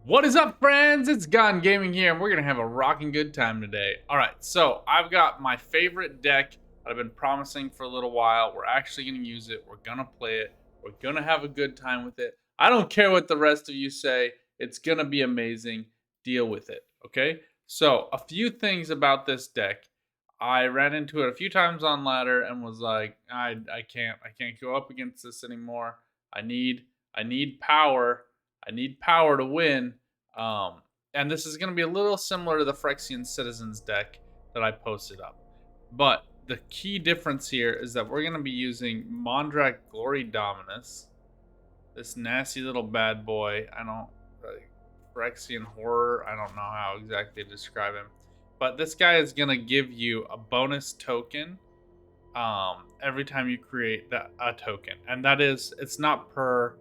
What is up, friends? It's Gone Gaming here, and we're gonna have a rocking good time today. Alright, so I've got my favorite deck that I've been promising for a little while. We're actually gonna use it, we're gonna play it, we're gonna have a good time with it. I don't care what the rest of you say, it's gonna be amazing. Deal with it, okay? So, a few things about this deck. I ran into it a few times on ladder and was like, I can't go up against this anymore. I need power. I need power to win. And this is going to be a little similar to the Phyrexian Citizens deck that I posted up. But the key difference here is that we're going to be using Mondrak Glory Dominus. This nasty little bad boy. I don't... Phyrexian Horror. I don't know how exactly to describe him. But this guy is going to give you a bonus token every time you create a token. And that is... It's not per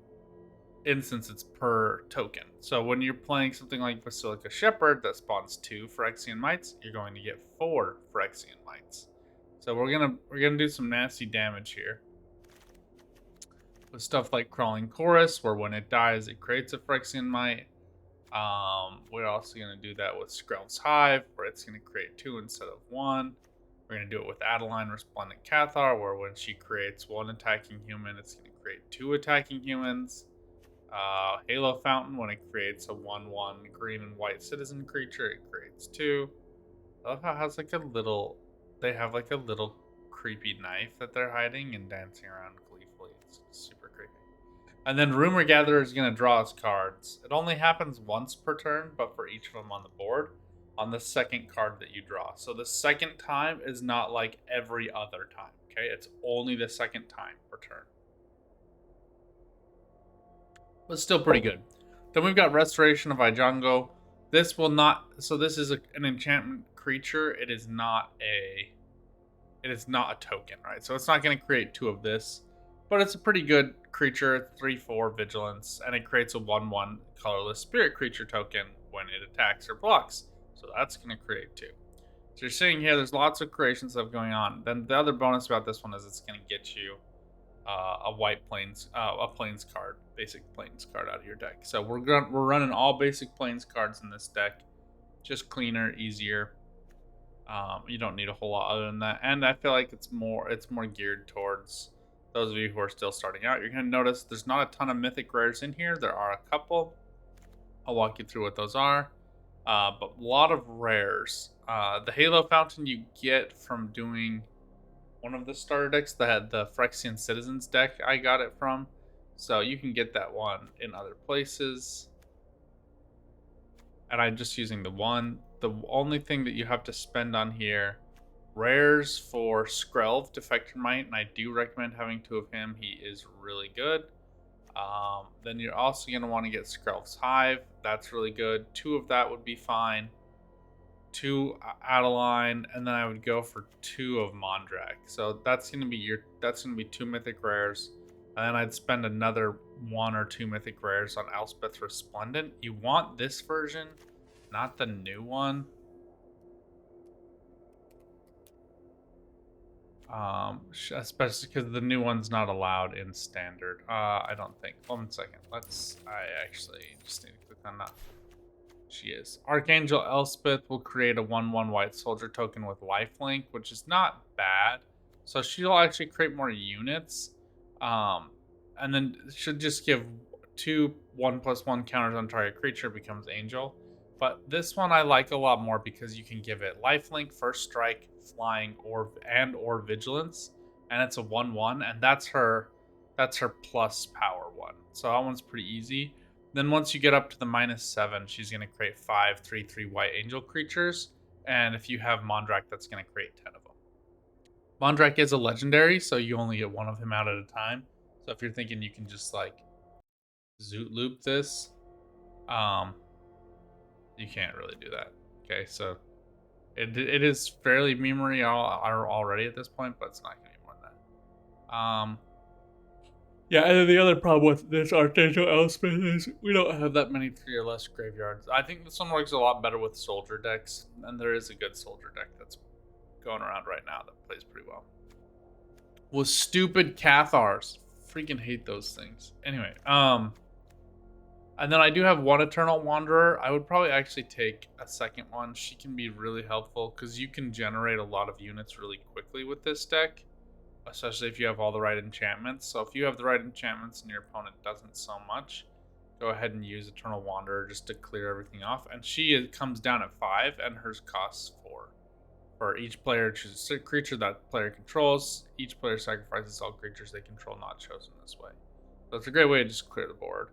instance, it's per token. So when you're playing something like Basilica Shepherd that spawns 2 Phyrexian Mites, you're going to get 4 Phyrexian Mites. So we're gonna do some nasty damage here with stuff like Crawling Chorus, where when it dies, it creates a Phyrexian Mite. We're also gonna do that with Skrelv's Hive, where it's gonna create 2 instead of 1. We're gonna do it with Adeline Resplendent Cathar, where when she creates 1 attacking human, it's gonna create 2 attacking humans. Halo Fountain, when it creates a 1/1 green and white citizen creature, it creates 2. I love how it has like a little, they have like a little creepy knife that they're hiding and dancing around gleefully. It's super creepy. And then Rumor Gatherer is going to draw us cards. It only happens once per turn, but for each of them on the board, on the second card that you draw. So the second time is not like every other time, okay? It's only the second time per turn. But still pretty good. Then we've got Restoration of Eiganjo. This will not... So this is an enchantment creature. It is not a token, right? So it's not going to create 2 of this. But it's a pretty good creature. 3/4 vigilance. And it creates a 1/1 colorless spirit creature token when it attacks or blocks. So that's going to create 2. So you're seeing here, there's lots of creation stuff going on. Then the other bonus about this one is it's going to get you a plains card, basic plains card out of your deck. So we're running all basic plains cards in this deck, just cleaner, easier. You don't need a whole lot other than that, and I feel like it's more geared towards those of you who are still starting out. You're gonna notice there's not a ton of mythic rares in here. There are a couple. I'll walk you through what those are, but a lot of rares. The Halo Fountain you get from doing one of the starter decks that had the Phyrexian Citizens deck I got it from. So you can get that one in other places. And I'm just using the one. The only thing that you have to spend on here, rares for Skrelv, Defector Mite, and I do recommend having 2 of him. He is really good. Then you're also going to want to get Skrelv's Hive. That's really good. 2 of that would be fine. 2 Adeline, and then I would go for 2 of Mondrak. So that's gonna be 2 mythic rares, and then I'd spend another 1 or 2 mythic rares on Elspeth Resplendent. You want this version, not the new one. Especially because the new one's not allowed in standard. I don't think. 1 second. I actually just need to click on that. She is. Archangel Elspeth will create a 1/1 white soldier token with lifelink, which is not bad. So she'll actually create more units. And then should just give 2 1/1 counters on target creature, becomes Angel. But this one I like a lot more because you can give it lifelink, first strike, flying, or vigilance. And it's a 1/1, and that's her plus power 1. So that one's pretty easy. Then once you get up to the -7, she's going to create 5 3/3 white angel creatures. And if you have Mondrak, that's going to create 10 of them. Mondrak is a legendary, so you only get 1 of him out at a time. So if you're thinking you can just like Zoot Loop this, you can't really do that. Okay, so it is fairly memory already at this point, but it's not going to be more than that. Yeah, and then the other problem with this Archangel Elspeth is we don't have that many 3 or less graveyards. I think this one works a lot better with soldier decks, and there is a good soldier deck that's going around right now that plays pretty well. With stupid Cathars. Freaking hate those things. Anyway, And then I do have one Eternal Wanderer. I would probably actually take a second one. She can be really helpful because you can generate a lot of units really quickly with this deck, especially if you have all the right enchantments. So if you have the right enchantments and your opponent doesn't so much, go ahead and use Eternal Wanderer just to clear everything off. And she comes down at 5 and hers costs 4. For each player chooses a creature that player controls. Each player sacrifices all creatures they control not chosen this way. So it's a great way to just clear the board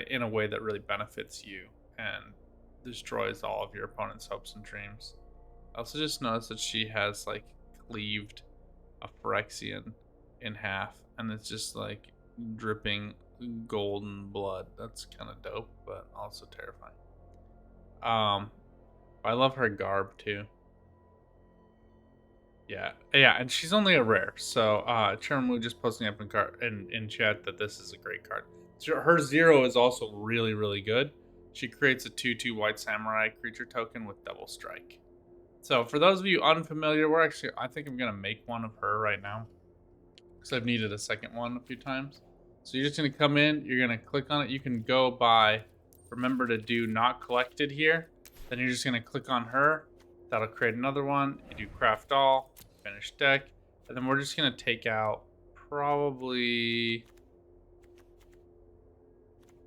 in a way that really benefits you and destroys all of your opponent's hopes and dreams. I also just noticed that she has like cleaved a Phyrexian in half, and it's just like dripping golden blood. That's kind of dope, but also terrifying. I love her garb too. Yeah, and she's only a rare. So, Chiramu just posting up in chat that this is a great card. So her 0 is also really, really good. She creates a 2/2 white samurai creature token with double strike. So, for those of you unfamiliar, I think I'm gonna make one of her right now because I've needed a second one a few times. So you're just gonna come in, you're gonna click on it. You can go by, remember to do not collected here. Then you're just gonna click on her. That'll create another one. You do craft all, finish deck, and then we're just gonna take out probably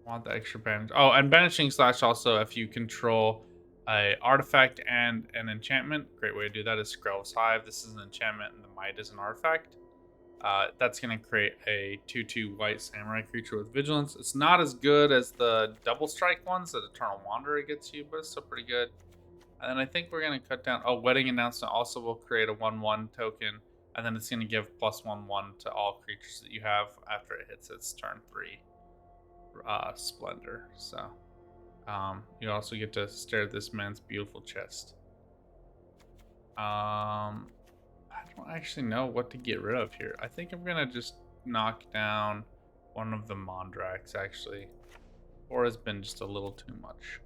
want the extra banish. Oh, and Banishing Slash also, if you control a artifact and an enchantment, great way to do that is Skrelv's Hive. This is an enchantment and the Mite is an artifact. That's going to create a 2/2 white samurai creature with vigilance. It's not as good as the double strike ones that Eternal Wanderer gets you, but it's still pretty good. And then I think we're going to cut down... Oh, Wedding Announcement also will create a 1/1 token, and then it's going to give +1/1 to all creatures that you have after it hits its turn 3 splendor. So you also get to stare at this man's beautiful chest. I don't actually know what to get rid of here. I think I'm gonna just knock down one of the Mondraks, actually. Or has been just a little too much.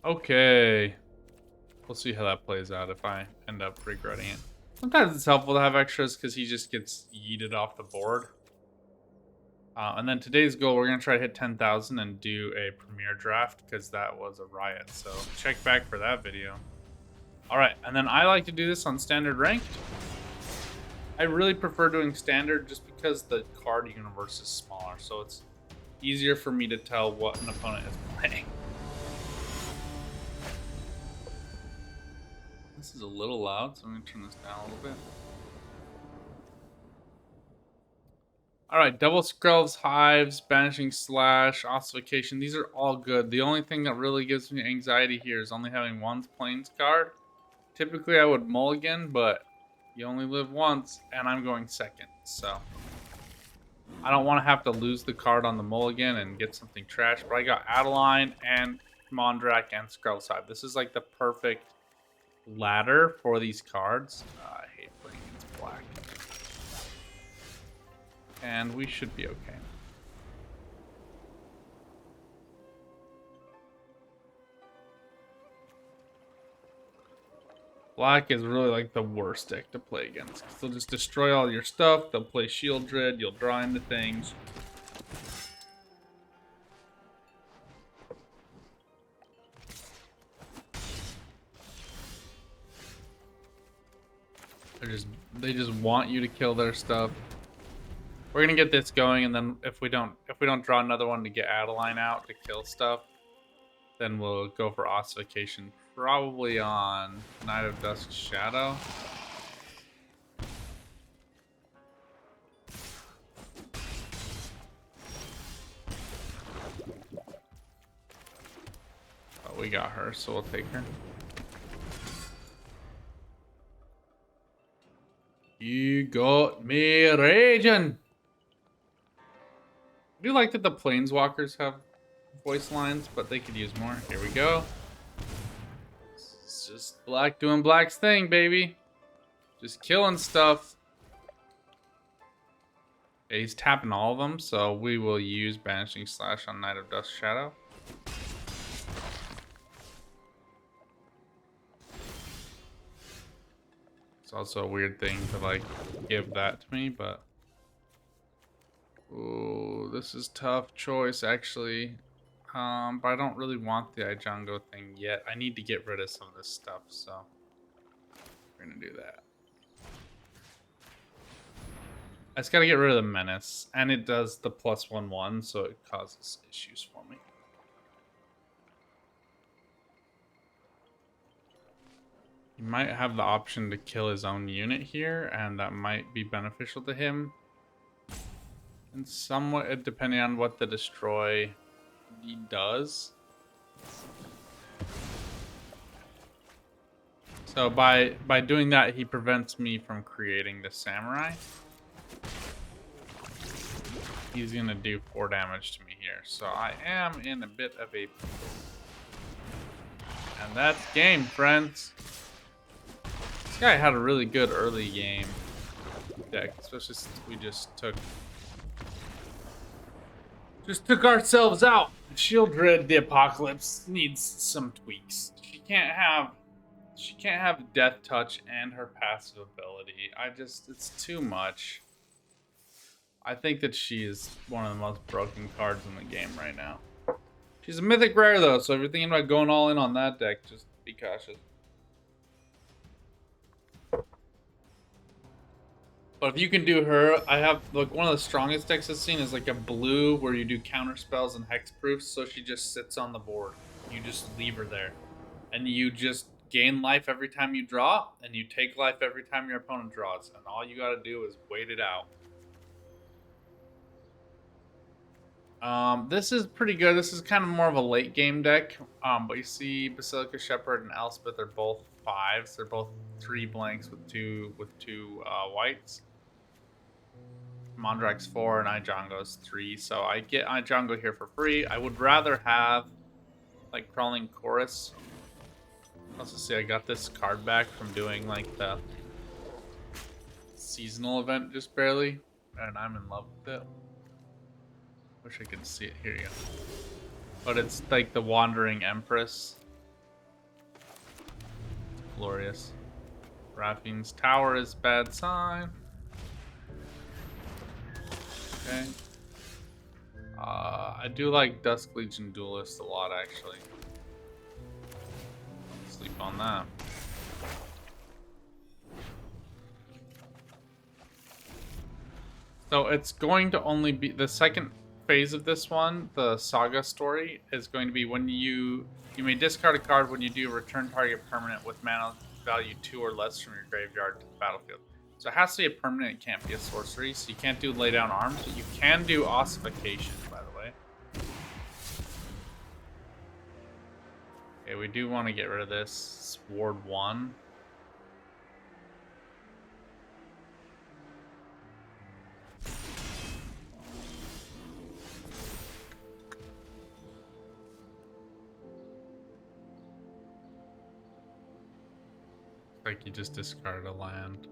Okay. We'll see how that plays out if I end up regretting it. Sometimes it's helpful to have extras because he just gets yeeted off the board. And then today's goal, we're going to try to hit 10,000 and do a premiere draft because that was a riot. So check back for that video. All right, and then I like to do this on standard ranked. I really prefer doing standard just because the card universe is smaller. So it's easier for me to tell what an opponent is playing. This is a little loud, so I'm going to turn this down a little bit. Alright, double Skrelv's Hives, Banishing Slash, Ossification. These are all good. The only thing that really gives me anxiety here is only having one Plains card. Typically I would mulligan, but you only live once, and I'm going second. So I don't want to have to lose the card on the mulligan and get something trash. But I got Adeline and Mondrak and Skrelv's Hive. This is like the perfect ladder for these cards. I hate playing against black. And we should be okay. Black is really like the worst deck to play against. They'll just destroy all your stuff. They'll play Shield Dread. You'll draw into things. They just want you to kill their stuff. We're gonna get this going, and then if we don't draw another one to get Adeline out to kill stuff, then we'll go for Ossification, probably on Night of Dusk Shadow. But we got her, so we'll take her. You got me raging. I do like that the Planeswalkers have voice lines, but they could use more. Here we go. It's just black doing black's thing, baby. Just killing stuff. Okay, he's tapping all of them, so we will use Banishing Slash on Night of Dusk Shadow. It's also a weird thing to like give that to me, but this is tough choice, actually. But I don't really want the Eiganjo thing yet. I need to get rid of some of this stuff, so we're gonna do that. I just gotta get rid of the menace, and it does the +1/1, so it causes issues for me. He might have the option to kill his own unit here, and that might be beneficial to him. And somewhat, depending on what the destroy he does. So by doing that, he prevents me from creating the samurai. He's gonna do 4 damage to me here, so I am in a bit of a pickle. And that's game, friends. This guy had a really good early game deck, especially since we just took ourselves out. Shieldred the Apocalypse needs some tweaks. She can't have Death Touch and her passive ability. It's too much. I think that she is one of the most broken cards in the game right now. She's a mythic rare though, so if you're thinking about going all in on that deck, just be cautious. But if you can do her, I have like one of the strongest decks I've seen is like a blue where you do counter spells and hexproofs, so she just sits on the board. You just leave her there. And you just gain life every time you draw, and you take life every time your opponent draws. And all you gotta do is wait it out. This is pretty good. This is kind of more of a late game deck. But you see Basilica Shepherd and Elspeth are both 5s. They're both 3 blanks with two whites. Mondrak's 4 and Eiganjo's 3. So I get Eiganjo here for free. I would rather have like Crawling Chorus. Also see I got this card back from doing like the seasonal event just barely. And I'm in love with it. Wish I could see it. Here you go. But it's like the Wandering Empress. Glorious. Raphine's Tower is bad sign. Okay. I do like Dusk Legion Duelist a lot, actually. Sleep on that. So it's going to only be the second phase of this one. The saga story is going to be when you may discard a card when you do return target permanent with mana value 2 or less from your graveyard to the battlefield. So it has to be a permanent, it can't be a sorcery, so you can't do Lay Down Arms, but you can do Ossification, by the way. Okay, we do want to get rid of this. Ward 1. Like you just discarded a land.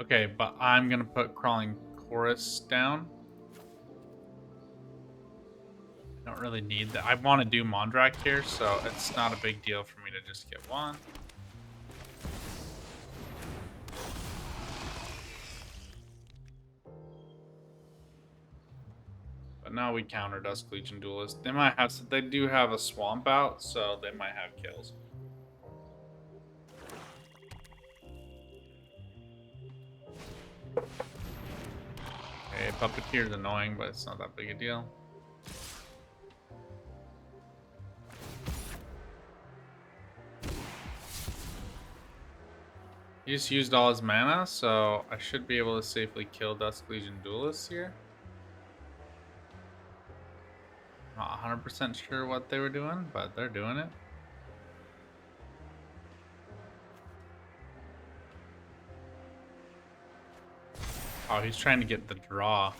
Okay, but I'm gonna put Crawling Chorus down. I don't really need that. I want to do Mondrak here, so it's not a big deal for me to just get one. But now we counter Dusk Legion Duelist. They might have, they do have a Swamp out, so they might have kills. Okay, Puppeteer's annoying, but it's not that big a deal. He just used all his mana, so I should be able to safely kill Dusk Legion Duelists here. Not 100% sure what they were doing, but they're doing it. Oh, he's trying to get the draw.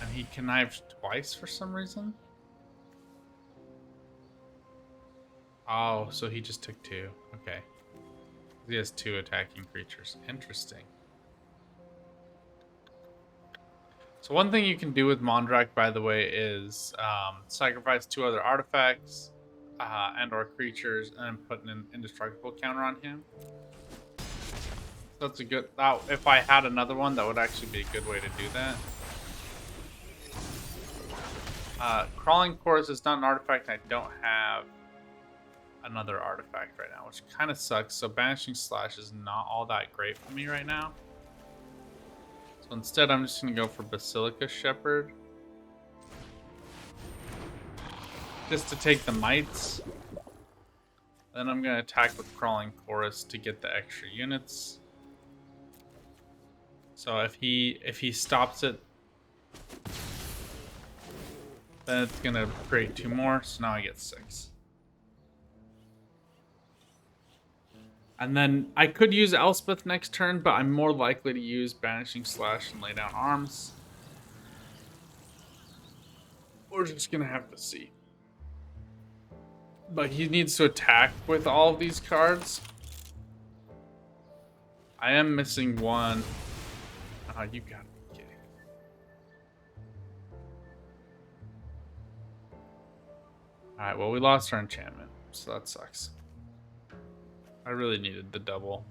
And he connived twice for some reason? Oh, so he just took 2. Okay. He has 2 attacking creatures. Interesting. So one thing you can do with Mondrak, by the way, is sacrifice 2 other artifacts and or creatures and put an indestructible counter on him. That's a good... if I had another one, that would actually be a good way to do that. Crawling Chorus is not an artifact, and I don't have another artifact right now, which kind of sucks. So Banishing Slash is not all that great for me right now. So instead, I'm just going to go for Basilica Shepherd. Just to take the mites. Then I'm going to attack with Crawling Chorus to get the extra units. So if he stops it, then it's going to create 2 more. So now I get 6. And then I could use Elspeth next turn, but I'm more likely to use Banishing Slash and lay down arms. We're just going to have to see. But he needs to attack with all of these cards. I am missing one. Oh, you gotta be kidding. Alright, well, we lost our enchantment, so that sucks. I really needed the double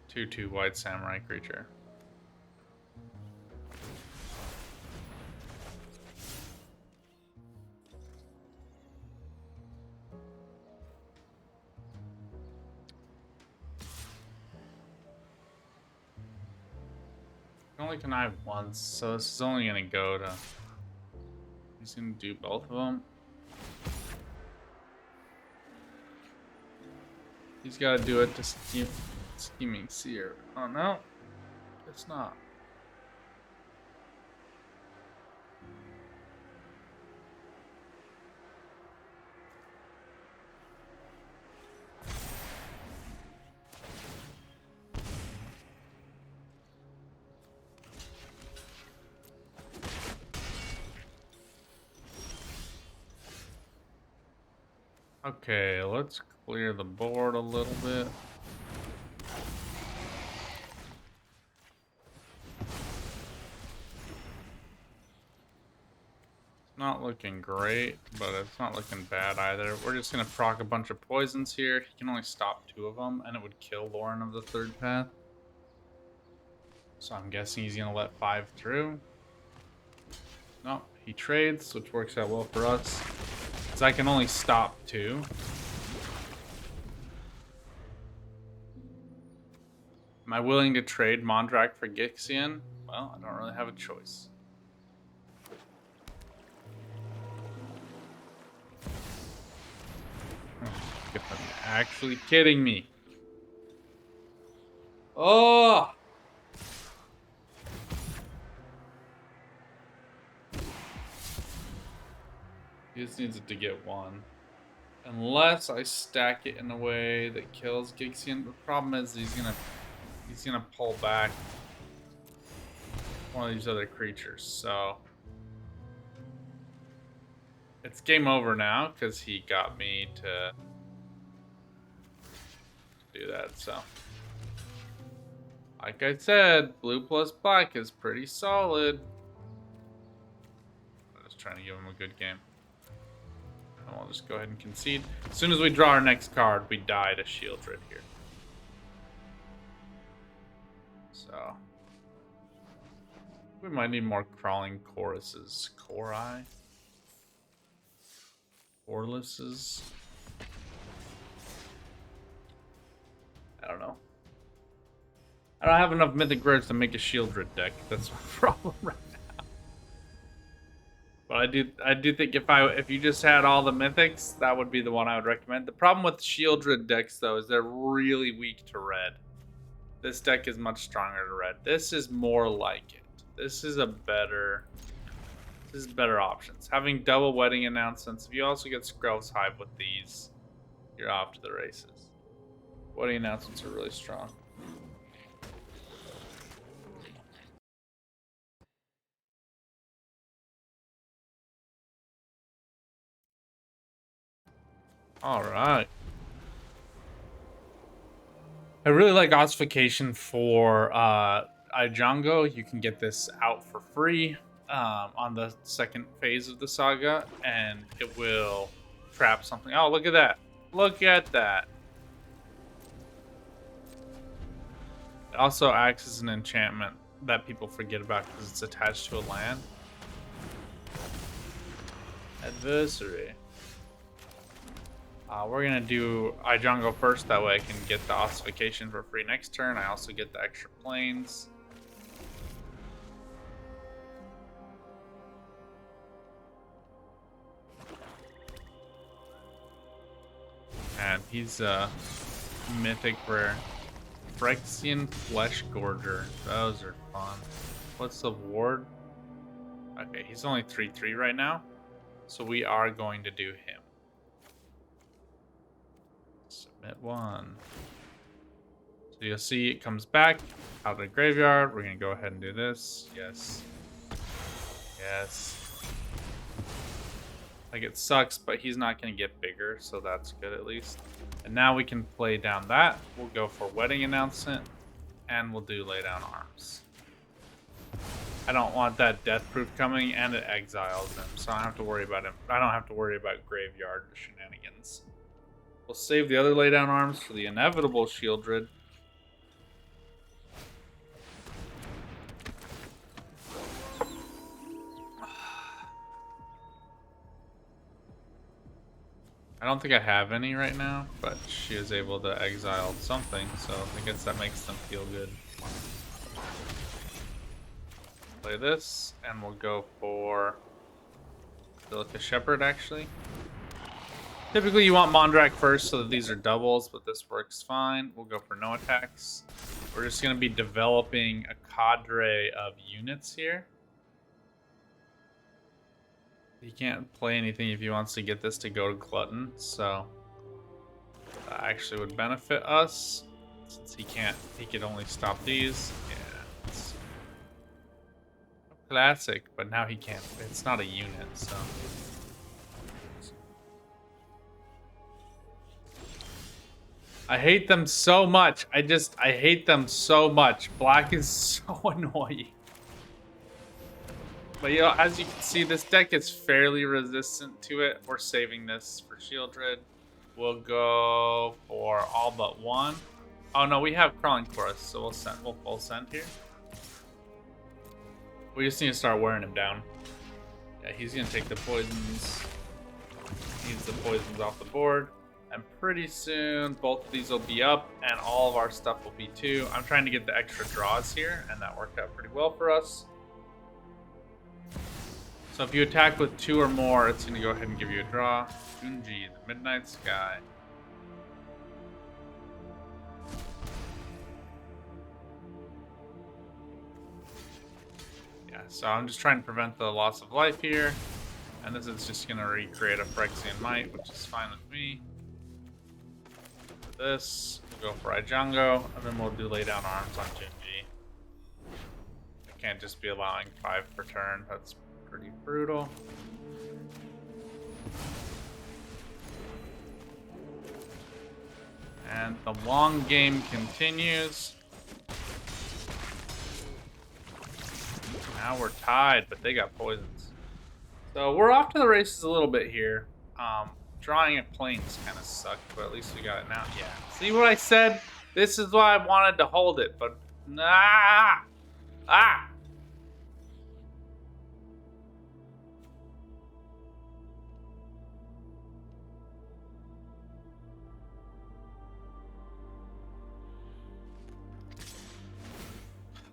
2/2 white samurai creature. I can only connive once, so this is only gonna go to. He's gonna do both of them. He's got to do it to Scheming Seer. Oh no, it's not. Okay, let's clear the board a little bit. Not looking great, but it's not looking bad either. We're just going to proc a bunch of poisons here. He can only stop 2 of them, and it would kill Lauren of the 3rd path. So I'm guessing he's going to let 5 through. No, he trades, which works out well for us. Because I can only stop 2. Am I willing to trade Mondrak for Gixian? Well, I don't really have a choice. You're actually kidding me. Oh! He just needs it to get 1. Unless I stack it in a way that kills Gixian. The problem is he's gonna pull back one of these other creatures, so it's game over now because he got me to do that. So like I said, blue plus black is pretty solid. I'm just trying to give him a good game. And we'll just go ahead and concede. As soon as we draw our next card, we die to Shieldred here. So we might need more crawling choruses. Chori? Orlises? I don't know. I don't have enough mythic rares to make a Shieldred deck. That's my problem right now. But I do think if you just had all the mythics, that would be the one I would recommend. The problem with Shieldred decks though is they're really weak to red. This deck is much stronger to red. This is more like it. This is better options. Having double wedding announcements. If you also get Skrelv's Hive with these, you're off to the races. Wedding announcements are really strong. All right. I really like Ossification for Eiganjo. You can get this out for free on the 2nd phase of the saga, and it will trap something. Oh, look at that. Look at that. It also acts as an enchantment that people forget about because it's attached to a land. Adversary. We're gonna do Eiganjo first, that way I can get the Ossification for free next turn. I also get the extra planes. And he's a mythic rare. Phyrexian Flesh Gorger. Those are fun. What's the ward? Okay, he's only 3/3 right now. So we are going to do him. Submit one. So you'll see it comes back out of the graveyard. We're going to go ahead and do this. Yes. Yes. Like, it sucks, but he's not going to get bigger, so that's good at least. And now we can play down that. We'll go for Wedding Announcement, and we'll do Lay Down Arms. I don't want that Death Proof coming, and it exiles him, so I don't have to worry about him. I don't have to worry about graveyard shenanigans. We'll save the other Lay Down Arms for the inevitable Shieldred. I don't think I have any right now, but she is able to exile something, so I guess that makes them feel good. Play this, and we'll go for Basilica Shepherd, actually. Typically, you want Mondrak first so that these are doubles, but this works fine. We'll go for no attacks. We're just going to be developing a cadre of units here. He can't play anything if he wants to get this to go to Glutton, so that actually would benefit us. Since he can't, he could only stop these. Yeah, it's classic, but now he can't. It's not a unit, so. I hate them so much. I hate them so much. Black is so annoying. But you know, as you can see, this deck is fairly resistant to it. We're saving this for Shieldred. We'll go for all but one. Oh no, we have Crawling Chorus, so we'll full send here. We just need to start wearing him down. Yeah, he's gonna take the poisons. Needs the poisons off the board. And pretty soon, both of these will be up, and all of our stuff will be too. I'm trying to get the extra draws here, and that worked out pretty well for us. So if you attack with 2 or more, it's going to go ahead and give you a draw. Unji, the Midnight Sky. Yeah, so I'm just trying to prevent the loss of life here. And this is just going to recreate a Phyrexian Mite, which is fine with me. For this, we'll go for Eiganjo, and then we'll do Lay Down Arms on Junji. I can't just be allowing 5 per turn. That's pretty brutal. And the long game continues. Now we're tied, but they got poisons. So we're off to the races a little bit here. Drawing at planes kind of sucked, but at least we got it now. Yeah. See what I said? This is why I wanted to hold it, but nah. Ah.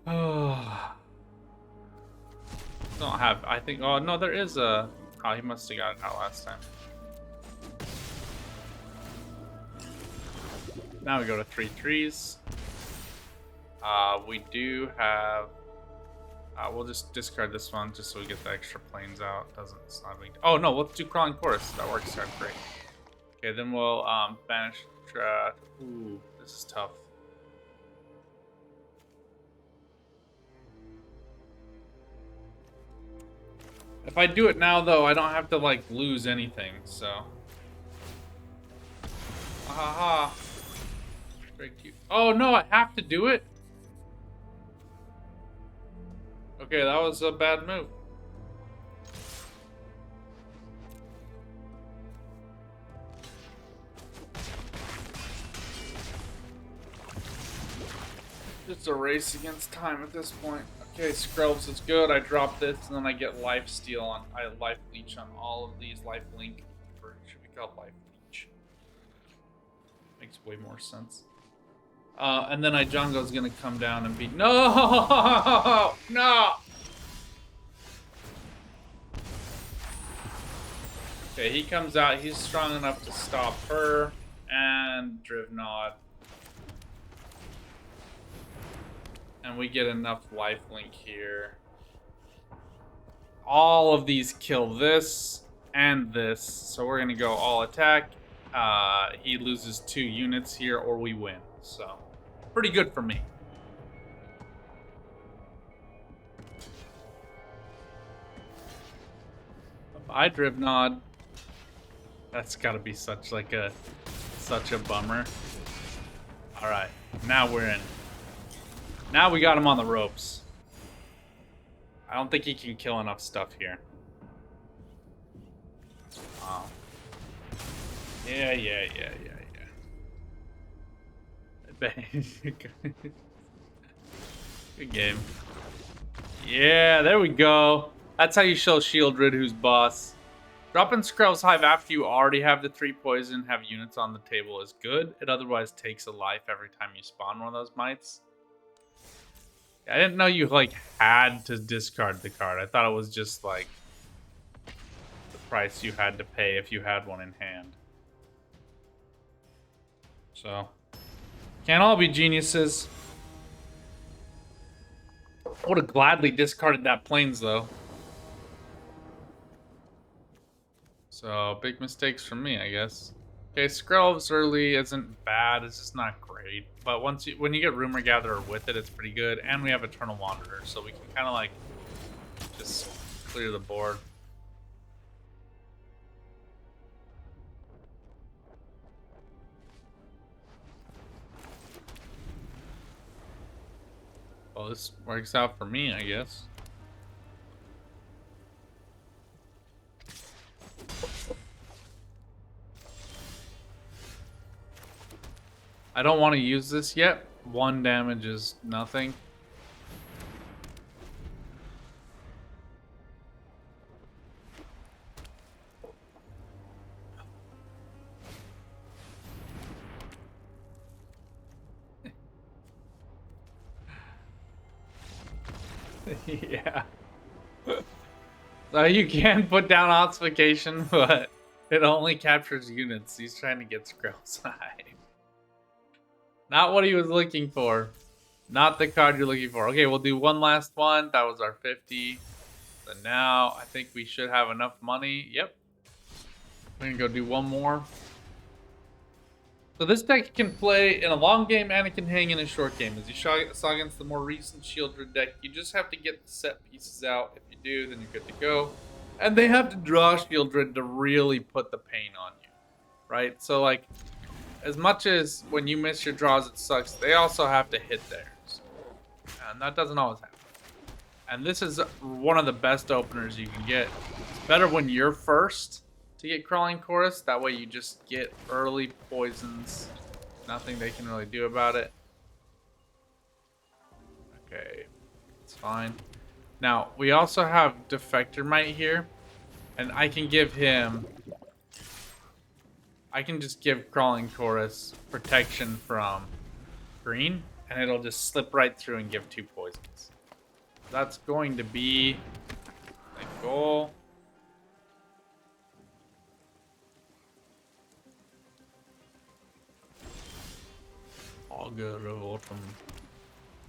Oh. Don't have, I think, oh no, there is a, oh, he must have got it out last time. Now we go to 3/3s. We do have, we'll just discard this one just so we get the extra planes out. It's not big. Oh no, let's do Crawling Chorus. That works out great. Okay, then we'll banish. Ooh, this is tough. If I do it now, though, I don't have to, like, lose anything, so. Ahaha. Very cute. Oh, no, I have to do it? Okay, that was a bad move. It's a race against time at this point. Okay, Skrelvs is good. I drop this, and then I get life steal on. I life leech on all of these. Life link, or should be called life leech. Makes way more sense. And then Eiganjo's gonna come down and be no. Okay, he comes out. He's strong enough to stop her and Drivnod. And we get enough lifelink here. All of these kill this and this. So we're going to go all attack. He loses 2 units here or we win. So pretty good for me. Bye, Drivnod. That's got to be such a bummer. All right, now we're in. Now we got him on the ropes. I don't think he can kill enough stuff here. Wow. Yeah. Good game. Yeah, there we go. That's how you show Shieldred who's boss. Dropping Skrelv's Hive after you already have the 3 poison, have units on the table is good. It otherwise takes a life every time you spawn one of those mites. I didn't know you, like, had to discard the card. I thought it was just, like, the price you had to pay if you had one in hand. So, can't all be geniuses. Would have gladly discarded that Plains, though. So, big mistakes from me, I guess. Okay, Skrelv's early isn't bad. It's just not great. But when you get Rumor Gatherer with it, it's pretty good. And we have Eternal Wanderer, so we can kind of like just clear the board. Well, this works out for me, I guess. I don't want to use this yet. 1 damage is nothing. Yeah. So you can put down Ossification, but it only captures units. He's trying to get Skrelv's Hive. Not what he was looking for. Not the card you're looking for. Okay, we'll do one last one. That was our 50. So now I think we should have enough money. Yep. We're going to go do one more. So this deck can play in a long game and it can hang in a short game. As you saw against the more recent Shieldred deck, you just have to get the set pieces out. If you do, then you're good to go. And they have to draw Shieldred to really put the pain on you. Right? So like, as much as when you miss your draws it sucks, they also have to hit theirs. And that doesn't always happen. And this is one of the best openers you can get. It's better when you're first to get Crawling Chorus. That way you just get early poisons. Nothing they can really do about it. Okay, it's fine. Now, we also have Defector Mite here. And I can give him... I can just give Crawling Chorus protection from green, and it'll just slip right through and give 2 poisons. That's going to be my goal. All good, revolt from.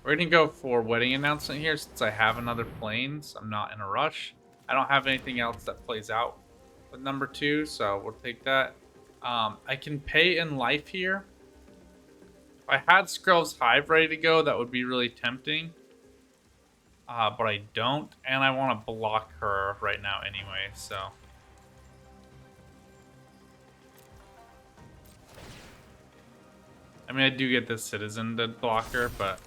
We're gonna go for Wedding Announcement here since I have another Plains. I'm not in a rush. I don't have anything else that plays out with number 2, so we'll take that. I can pay in life here. If I had Skrelv's Hive ready to go, that would be really tempting. But I don't, and I want to block her right now anyway, so. I mean, I do get this Citizen to block her, but.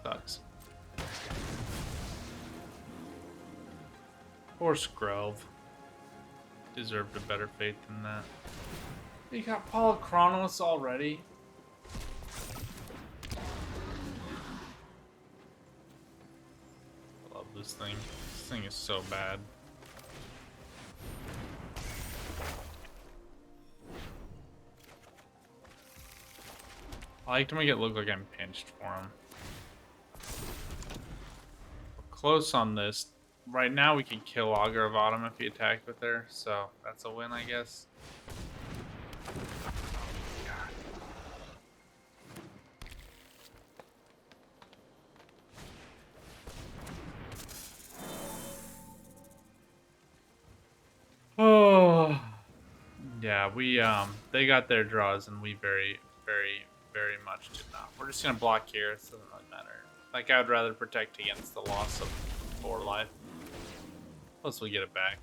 Sucks. Poor Skrelv. Deserved a better fate than that. You got Polychronos already? I love this thing. This thing is so bad. I like to make it look like I'm pinched for him. We're close on this. Right now we can kill Augur of Autumn if he attacked with her, so that's a win, I guess. Oh, yeah, they got their draws and we very much did not. We're just gonna block here, it doesn't really matter. Like, I would rather protect against the loss of 4 life. Plus we get it back.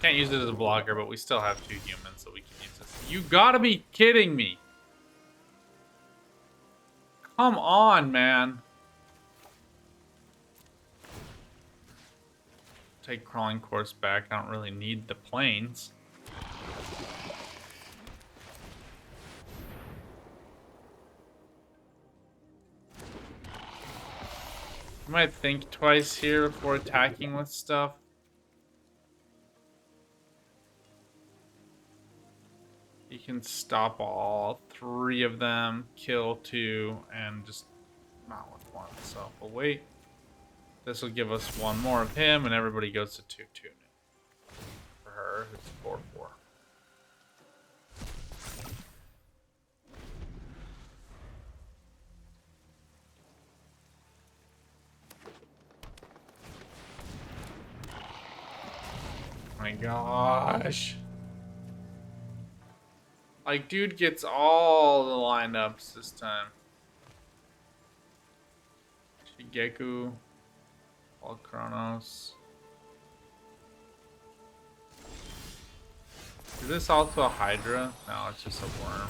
Can't use it as a blocker, but we still have 2 humans, so we can use this. You gotta be kidding me! Come on, man. Take Crawling Course back. I don't really need the planes. You might think twice here before attacking with stuff. You can stop all 3 of them, kill 2, and just not with 1. So we'll wait. This will give us 1 more of him, and everybody goes to 2-2 for her, who's 4-4. My gosh. Like, dude gets all the lineups this time. Shigeku. All Chronos. Is this also a Hydra? No, it's just a worm.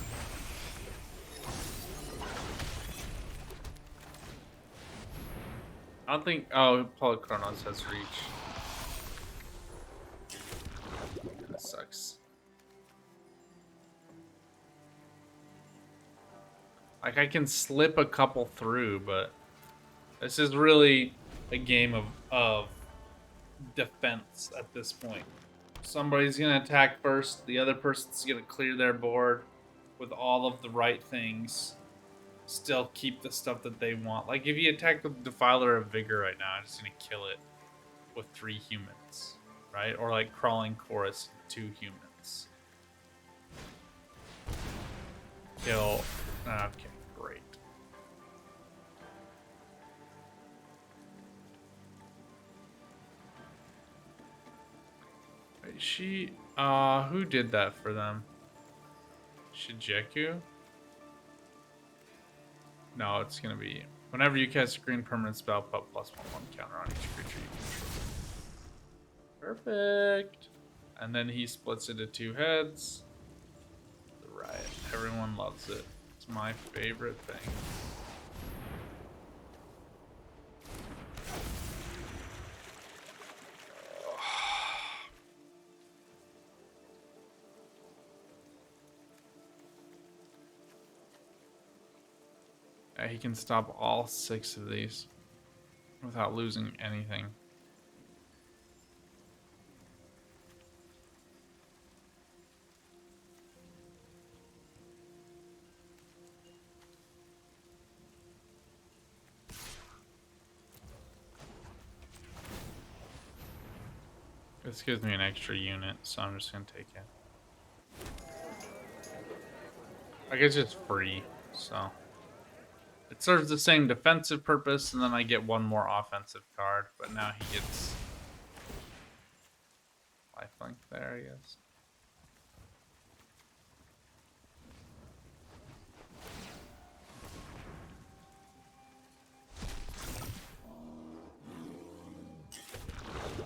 I don't think... Oh, Polychronos has reach. That sucks. Like, I can slip a couple through, but... This is really a game of defense at this point. Somebody's going to attack first. The other person's going to clear their board with all of the right things. Still keep the stuff that they want. Like, if you attack with Defiler of Vigor right now, I'm just going to kill it with 3 humans. Right? Or like Crawling Chorus, 2 humans. Kill. Okay, great. She, who did that for them? Shigeku? No, it's gonna be, whenever you cast a green permanent spell, put +1/+1 counter on each creature you control. Perfect! And then he splits into 2 heads. The riot. Everyone loves it. It's my favorite thing. He can stop all 6 of these without losing anything. This gives me an extra unit, so I'm just gonna take it. Like, it's just free, so. It serves the same defensive purpose, and then I get 1 more offensive card, but now he gets lifelink there, I guess.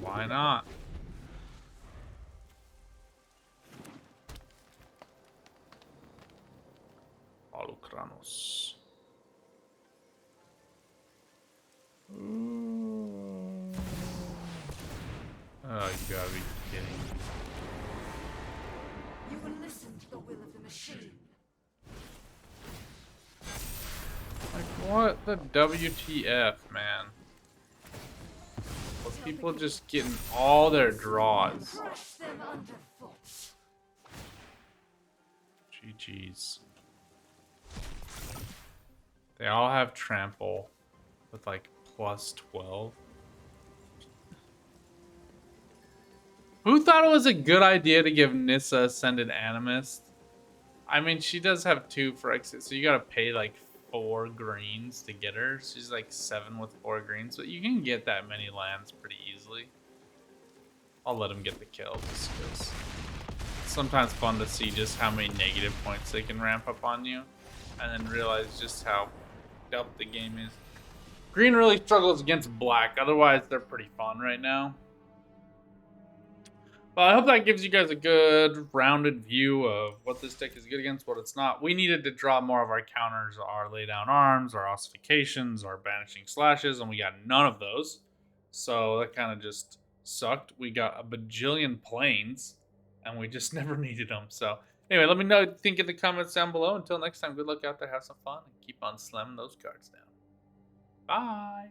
Why not? Polychronos. You gotta be kidding me. You will listen to the will of the machine. Like, what the WTF, man? With people just getting all their draws. Crush them underfoot. GG's. They all have trample with like plus 12. Who thought it was a good idea to give Nissa Ascended Animist? I mean, she does have 2 for exit, so you gotta pay like 4 greens to get her. She's like 7 with 4 greens, but you can get that many lands pretty easily. I'll let him get the kill just because it's sometimes fun to see just how many negative points they can ramp up on you, and then realize just how up the game is. Green really struggles against black, otherwise they're pretty fun right now. But I hope that gives you guys a good rounded view of what this deck is good against, what it's not. We needed to draw more of our counters, our lay down arms, our ossifications, our banishing slashes, and we got none of those. So that kind of just sucked. We got a bajillion planes, and we just never needed them. So anyway, let me know what you think in the comments down below. Until next time, good luck out there, have some fun, and keep on slamming those cards down. Bye!